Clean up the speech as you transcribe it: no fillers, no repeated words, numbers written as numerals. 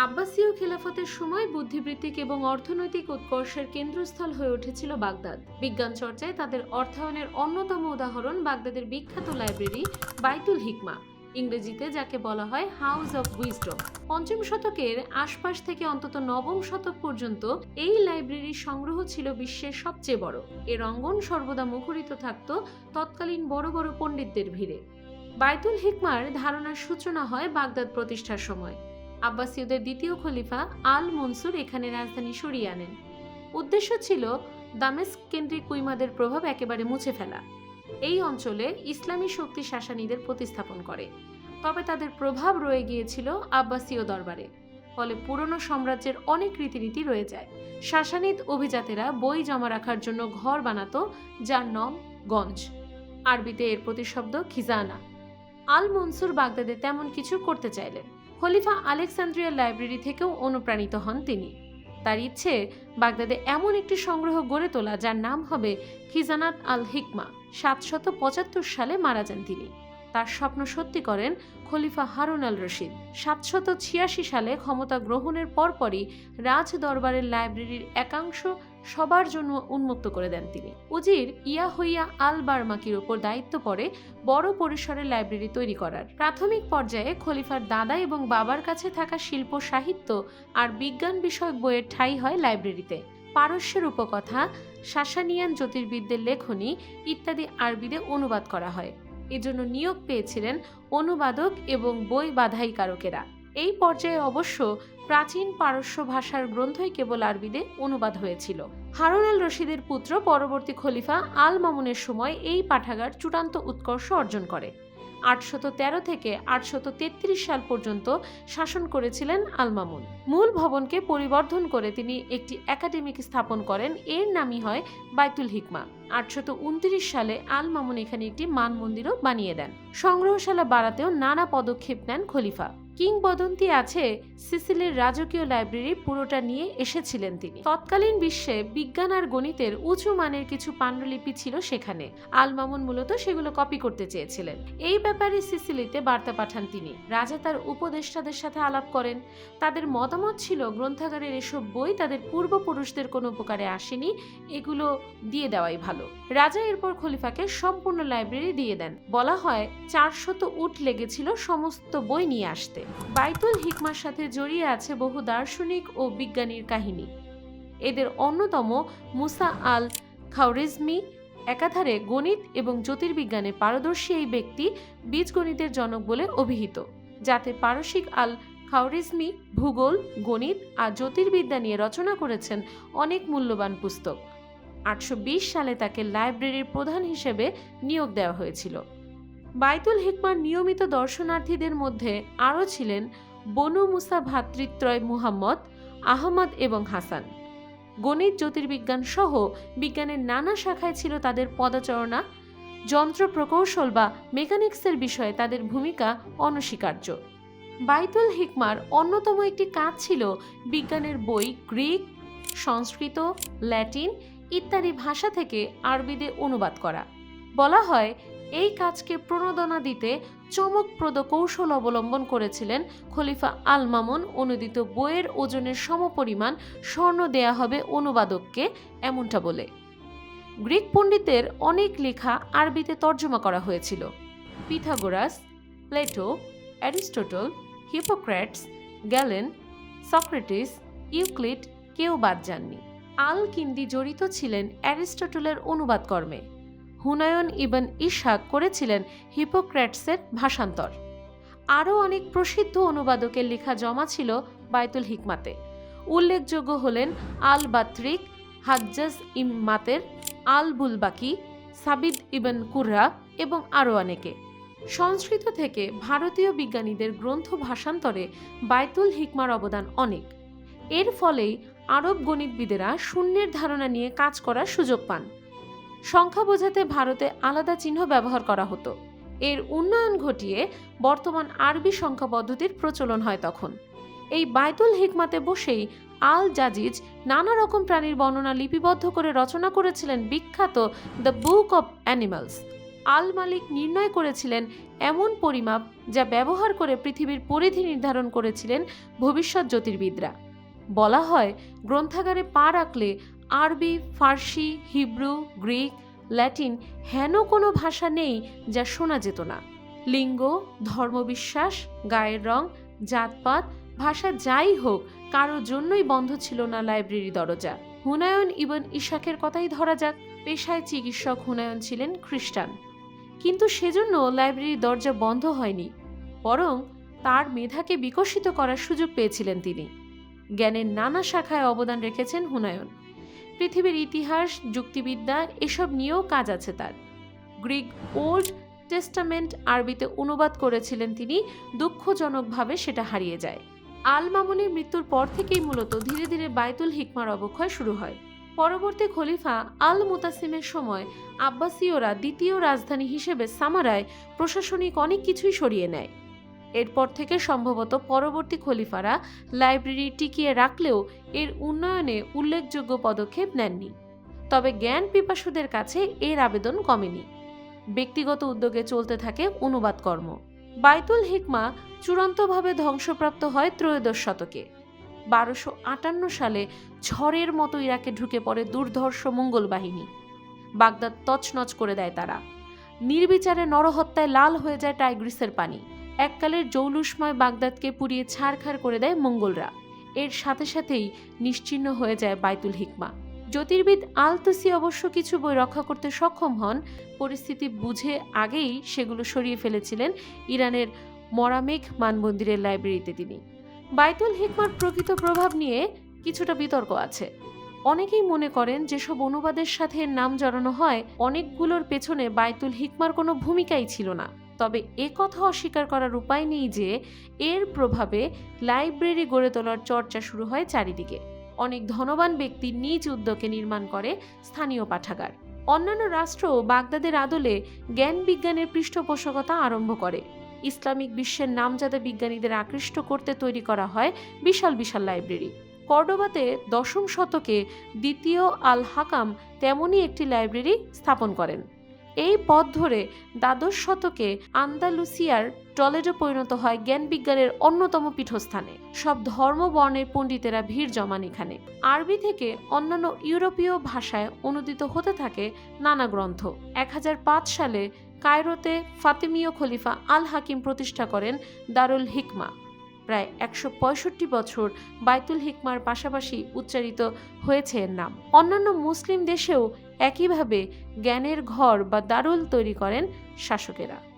আব্বাসীয় খেলাফতের সময় বুদ্ধিবৃত্তিক এবং অর্থনৈতিক উৎকর্ষের কেন্দ্রস্থল হয়ে উঠেছিল বাগদাদ। বিজ্ঞান চর্চায় তাদের অর্থায়নের অন্যতম উদাহরণ বাগদাদের বিখ্যাত লাইব্রেরি বাইতুল হিকমা, ইংরেজিতে যাকে বলা হয় হাউস অব উইজডম। পঞ্চম শতকের আশপাশ থেকে অন্তত নবম শতক পর্যন্ত এই লাইব্রেরির সংগ্রহ ছিল বিশ্বের সবচেয়ে বড়। এর অঙ্গন সর্বদা মুখরিত থাকত তৎকালীন বড় বড় পণ্ডিতদের ভিড়ে। বাইতুল হিকমার ধারণার সূচনা হয় বাগদাদ প্রতিষ্ঠার সময়। আব্বাসীয়দের দ্বিতীয় খলিফা আল মনসুর এখানে রাজধানী সরিয়ে আনেন। উদ্দেশ্য ছিল দামেস্ক কেন্দ্রিক উইমাদের প্রভাব একেবারে মুছে ফেলা। এই অঞ্চলে ইসলামী শক্তি সাসানীদের প্রতিস্থাপন করে, তবে তাদের প্রভাব রয়ে গিয়েছিল আব্বাসীয় দরবারে। ফলে পুরনো সাম্রাজ্যের অনেক রীতিনীতি রয়ে যায়। সাসানিদ অভিজাতেরা বই জমা রাখার জন্য ঘর বানাতো, যার নাম গঞ্জ। আরবিতে এর প্রতিশব্দ খিজানা। আল মনসুর বাগদাদে তেমন কিছু করতে চাইলেন। খলিফা আলেকজান্দ্রিয়ার লাইব্রেরি থেকেও অনুপ্রাণিত হন তিনি। তার ইচ্ছে বাগদাদে এমন একটি সংগ্রহ গড়ে তোলা যার নাম হবে খিজানাত আল হিকমা। 775 সালে মারা যান তিনি। তার স্বপ্ন সত্যি করেন খলিফা হারুন আল রশিদ। 786 সালে ক্ষমতা গ্রহণের পরপরই রাজ দরবারের লাইব্রেরির একাংশ সবার জন্য উন্মুক্ত করে দেন তিনি। উজির ইয়াহইয়া আল বারমাকির উপর দায়িত্ব পড়ে বড় পরিসরের লাইব্রেরি তৈরি করার। প্রাথমিক পর্যায়ে খলিফার দাদা এবং বাবার কাছে থাকা শিল্প, সাহিত্য আর বিজ্ঞান বিষয়ক বইয়ের ঠাঁই হয় লাইব্রেরিতে। পারস্যের উপকথা, সাসানিয়ান জ্যোতির্বিদদের লেখনী ইত্যাদি আরবিতে অনুবাদ করা হয়। এজন্য নিয়োগ পেয়েছিলেন অনুবাদক এবং বই বাধাইকারকেরা। এই পর্যায়ে অবশ্য প্রাচীন পারস্য ভাষার গ্রন্থই কেবল আরবিতে অনুবাদ হয়েছিল। হারুন আল রশিদের পুত্র পরবর্তী খলিফা আল মামুনের সময় এই পাঠাগার চূড়ান্ত উৎকর্ষ অর্জন করে। 813 থেকে 833 সাল পর্যন্ত শাসন করেছিলেন আল মামুন। মূল ভবনকে পরিবর্ধন করে তিনি একটি একাডেমিক স্থাপন করেন, এর নামই হয় বাইতুল হিকমা। 829 সালে আল মামুন এখানে একটি মানমন্দিরও বানিয়ে দেন। সংগ্রহশালা বাড়াতেও নানা পদক্ষেপ নেন খলিফা। কিংবদন্তি আছে সিসিলির রাজকীয় লাইব্রেরি পুরোটা নিয়ে এসেছিলেন তিনি। তৎকালীন বিশ্বে বিজ্ঞান আর গণিতের উঁচু মানের কিছু পাণ্ডুলিপি ছিল সেখানে। আল মামুন মূলত সেগুলো কপি করতে চেয়েছিলেন। এই ব্যাপারে সিসিলিতে বার্তা পাঠান তিনি। রাজা তার উপদেষ্টাদের সাথে আলাপ করেন। তাদের মতামত ছিল গ্রন্থাগারের এসব বই তাদের পূর্বপুরুষদের কোনো উপকারে আসেনি, এগুলো দিয়ে দেওয়াই ভালো। রাজা এরপর খলিফাকে সম্পূর্ণ লাইব্রেরি দিয়ে দেন। বলা হয় 400 উট লেগেছিল সমস্ত বই নিয়ে আসতে। বাইতুল হিকমার সাথে জড়িয়ে আছে বহু দার্শনিক ও বিজ্ঞানীর কাহিনী। এদের অন্যতম মুসা আল খাওয়ারিজমি। একাধারে গণিত এবং জ্যোতির্বিজ্ঞানে পারদর্শী এই ব্যক্তি বীজগণিতের জনক বলে অভিহিত। যাতে পারসিক আল খাওয়ারিজমি ভূগোল, গণিত আর জ্যোতির্বিদ্যা নিয়ে রচনা করেছেন অনেক মূল্যবান পুস্তক। 820 সালে তাকে লাইব্রেরির প্রধান হিসেবে নিয়োগ দেওয়া হয়েছিল। বাইতুল হিকমার নিয়মিত দর্শনার্থীদের মধ্যে আরও ছিলেন বনু মুসা ভ্রাতৃত্রয় মুহাম্মদ, আহমদ এবং হাসান। গণিত, জ্যোতির্বিজ্ঞান সহ বিজ্ঞানের নানা শাখায় ছিল তাদের পদচারণা। যন্ত্র প্রকৌশল বা মেকানিক্সের বিষয়ে তাদের ভূমিকা অনস্বীকার্য। বাইতুল হিকমার অন্যতম একটি কাজ ছিল বিজ্ঞানের বই গ্রিক, সংস্কৃত, ল্যাটিন ইত্যাদি ভাষা থেকে আরবিতে অনুবাদ করা। বলা হয় এই কাজকে প্রণোদনা দিতে চমকপ্রদ কৌশল অবলম্বন করেছিলেন খলিফা আল মামুন। অনুদিত বইয়ের ওজনের সমপরিমাণ স্বর্ণ দেয়া হবে অনুবাদককে, এমনটা বলে। গ্রিক পণ্ডিতদের অনেক লেখা আরবিতে তর্জমা করা হয়েছিল। Pythagoras, Plato, Aristotle, hypocrites, gallon, Socrates, Euclid কেউ বাদ যাননি। আল কিন্দি জড়িত ছিলেন অ্যারিস্টটলের অনুবাদ কর্মে। হুনায়ন ইবন ইসহাক করেছিলেন হিপোক্রেটসের ভাষান্তর। আরও অনেক প্রসিদ্ধ অনুবাদকের লেখা জমা ছিল বাইতুল হিকমাতে। উল্লেখযোগ্য হলেন আল বাত্রিক, হাজ্জাজ ইমাতের, আল বুলবাকি, সাবিদ ইবন কুররা এবং আরও অনেকে। সংস্কৃত থেকে ভারতীয় বিজ্ঞানীদের গ্রন্থ ভাষান্তরে বাইতুল হিকমার অবদান অনেক। এর ফলেই আরব গণিতবিদেরা শূন্যের ধারণা নিয়ে কাজ করার সুযোগ পান। সংখ্যা বোঝাতে ভারতে আলাদা চিহ্ন ব্যবহার করা হতো। এর উন্নয়ন ঘটিয়ে বর্তমান আরবি সংখ্যা পদ্ধতির প্রচলন হয় তখন। এই বাইতুল হিকমাতে বসেই আল জাজিজ নানা রকম প্রাণীর বর্ণনা লিপিবদ্ধ করে রচনা করেছিলেন বিখ্যাত দ্য বুক অব অ্যানিমালস। আল মালিক নির্ণয় করেছিলেন এমন পরিমাপ যা ব্যবহার করে পৃথিবীর পরিধি নির্ধারণ করেছিলেন ভবিষ্যৎ জ্যোতির্বিদরা। বলা হয়, গ্রন্থাগারে পা রাখলে আরবি, ফার্সি, হিব্রু, গ্রিক, ল্যাটিন হেন কোনো ভাষা নেই যা শোনা যেত না। লিঙ্গ, ধর্মবিশ্বাস, গায়ের রং, জাতপাত, ভাষা যাই হোক, কারোর জন্যই বন্ধ ছিল না লাইব্রেরি দরজা। হুনায়ন ইবন ইশাকের কথাই ধরা যাক। পেশায় চিকিৎসক হুনায়ন ছিলেন খ্রিস্টান, কিন্তু সেজন্য লাইব্রেরির দরজা বন্ধ হয়নি, বরং তার মেধাকে বিকশিত করার সুযোগ পেয়েছিলেন তিনি। জ্ঞানের নানা শাখায় অবদান রেখেছেন হুনায়ন। পৃথিবীর ইতিহাস, যুক্তিবিদ্যা এসব নিয়েও কাজ আছে তার। গ্রিক ওল্ড টেস্টামেন্ট আরবিতে অনুবাদ করেছিলেন তিনি, দুঃখজনকভাবে সেটা হারিয়ে যায়। আল মামুনের মৃত্যুর পর থেকেই মূলত ধীরে ধীরে বাইতুল হিকমার অবক্ষয় শুরু হয়। পরবর্তী খলিফা আল মুতাসিমের সময় আব্বাসীয়রা দ্বিতীয় রাজধানী হিসেবে সামারায় প্রশাসনিক অনেক কিছুই সরিয়ে নেয়। এরপর থেকে সম্ভবত পরবর্তী খলিফারা লাইব্রেরি টিকিয়ে রাখলেও এর উন্নয়নে উল্লেখযোগ্য পদক্ষেপ নেননি। তবে জ্ঞান পিপাসুদের কাছে এর আবেদন কমেনি। ব্যক্তিগত উদ্যোগে চলতে থাকে অনুবাদ কর্ম। বাইতুল হিকমা চূড়ান্তভাবে ধ্বংসপ্রাপ্ত হয় ত্রয়োদশ শতকে। 1258 সালে ঝড়ের মতো ইরাকে ঢুকে পড়ে দুর্ধর্ষ মঙ্গল বাহিনী। বাগদাদ তছনছ করে দেয় তারা। নির্বিচারে নরহত্যায় লাল হয়ে যায় টাইগ্রিসের পানি। এককালের জৌলুসময় বাগদাদকে পুড়িয়ে ছারখার করে দেয় মঙ্গলরা। এর সাথে সাথেই নিশ্চিহ্ন হয়ে যায় বাইতুল হিকমা। জ্যোতির্বিদ আল তুসি অবশ্য কিছু বই রক্ষা করতে সক্ষম হন। পরিস্থিতি বুঝে আগেই সেগুলো সরিয়ে ফেলেছিলেন ইরানের মরামেঘ মানমন্দিরের লাইব্রেরিতে তিনি। বাইতুল হিকমার প্রকৃত প্রভাব নিয়ে কিছুটা বিতর্ক আছে। অনেকেই মনে করেন যেসব অনুবাদের সাথে এর নাম জড়ানো হয়, অনেকগুলোর পেছনে বাইতুল হিকমার কোনো ভূমিকাই ছিল না। তবে এ কথা অস্বীকার করার উপায় নেই যে এর প্রভাবে লাইব্রেরি গড়ে তোলার চর্চা শুরু হয় চারিদিকে। অনেক ধনবান ব্যক্তি নিজ উদ্যোগে নির্মাণ করে স্থানীয় পাঠাগার। অন্যান্য রাষ্ট্র বাগদাদের আদলে জ্ঞান বিজ্ঞানের পৃষ্ঠপোষকতা আরম্ভ করে। ইসলামিক বিশ্বের নামজাদা বিজ্ঞানীদের আকৃষ্ট করতে তৈরি করা হয় বিশাল বিশাল লাইব্রেরি। কর্ডোবাতে 10ম শতকে দ্বিতীয় আল হাকাম তেমনই একটি লাইব্রেরি স্থাপন করেন। এই পথ ধরে দ্বাদশ শতকে আন্দালুসিয়ার টলেডো পরিণত হয় জ্ঞান বিজ্ঞানের অন্যতম পীঠস্থানে। সব ধর্ম বর্ণের পণ্ডিতেরা ভিড় জমান এখানে। আরবি থেকে অন্যান্য ইউরোপীয় ভাষায় অনুদিত হতে থাকে নানা গ্রন্থ। 1005 সালে কায়রোতে ফাতিমীয় খলিফা আল হাকিম প্রতিষ্ঠা করেন দারুল হিকমা। প্রায় 165 বছর বাইতুল হিকমার পাশাপাশি উচ্চারিত হয়েছে এর নাম। অন্যান্য মুসলিম দেশেও একইভাবে জ্ঞানের ঘর বা দারুল তৈরি করেন শাসকেরা।